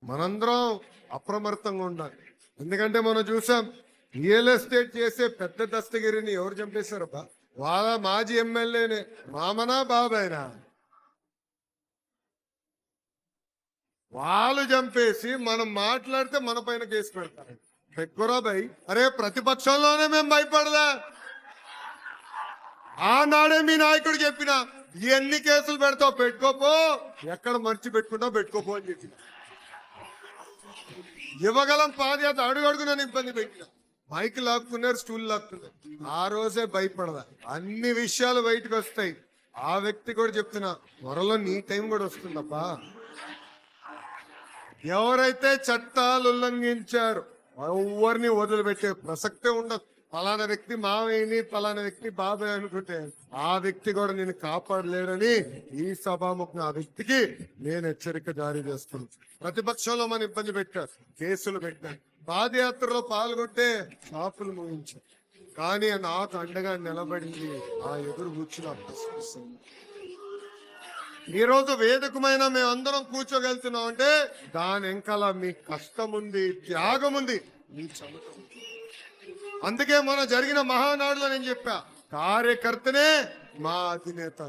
మనందరం అప్రమత్తంగా ఉండాలి. ఎందుకంటే మనం చూసాం రియల్ ఎస్టేట్ చేసే పెద్ద దస్తగిరిని ఎవరు చంపేశారబ్బా? వాళ్ళ మాజీ ఎమ్మెల్యేనే. మామనా బాబాయినా? వాళ్ళు చంపేసి మనం మాట్లాడితే మన పైన కేసు పెడతారు. పెట్టుకోరా భయ్. అరే ప్రతిపక్షంలోనే మేము భయపడదా? ఆనాడే మీ నాయకుడు చెప్పిన ఎన్ని కేసులు పెడతావు పెట్టుకోపో, ఎక్కడ మర్చి పెట్టుకుంటావు పెట్టుకోపో అని చెప్పి ఇవ్వగలం. పాదయాత్ర అడుగు అడుగునని ఇబ్బంది పెట్టిన మైక్ లాక్కున్నారు, స్టూల్ లాక్కున్నారు. ఆ రోజే భయపడదా? అన్ని విషయాలు బయటకు వస్తాయి. ఆ వ్యక్తి కూడా చెప్తున్నా, త్వరలో నీ టైం కూడా వస్తుందబ్బా. ఎవరైతే చట్టాలు ఉల్లంఘించారు ఎవరిని వదిలిపెట్టే ప్రసక్తే ఉండదు. ఫలానా వ్యక్తి మావయ్యని, ఫలానా వ్యక్తి బాబాయ్ అనుకుంటే ఆ వ్యక్తి కూడా నేను కాపాడలేడని ఈ సభాముఖం ఆ వ్యక్తికి నేను హెచ్చరిక జారీ చేస్తున్నాను. ప్రతిపక్షంలో మన ఇబ్బంది పెట్టారు, కేసులు పెట్టారు, పాదయాత్రలో పాల్గొంటే షాపులు ముగించారు. కానీ నాకు అండగా నిలబడింది ఆ ఎదురు కూర్చుని ప్రశ్నిస్తుంది. ఈ రోజు వేదికమైన మేమందరం కూర్చోగలుగుతున్నాం అంటే దాని వెనకాల మీ కష్టం ఉంది, త్యాగం ఉంది, మీ చెమట. అందుకే మన జరిగిన మహానాడులో నేను చెప్పా, కార్యకర్తనే మా అధినేత.